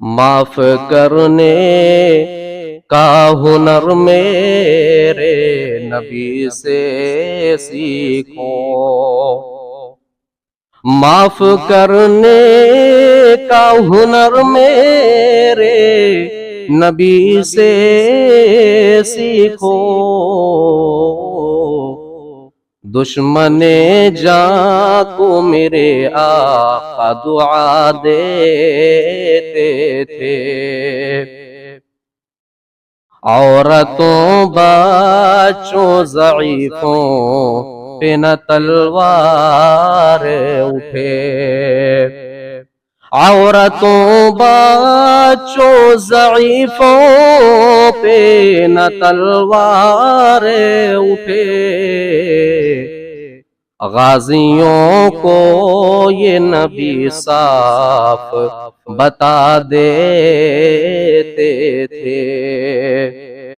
معاف کرنے کا ہنر میرے نبی سے سیکھو، معاف کرنے کا ہنر میرے نبی سے سیکھو، دشمن جاں کو میرے آقا دعا دیتے تھے، عورتوں بچوں ضعیفوں پہ نہ تلوار اٹھے، عورتوں بچوں ضعیفوں پہ نہ تلوار اٹھے، غازیوں کو یہ نبی صاف بتا دیتے تھے،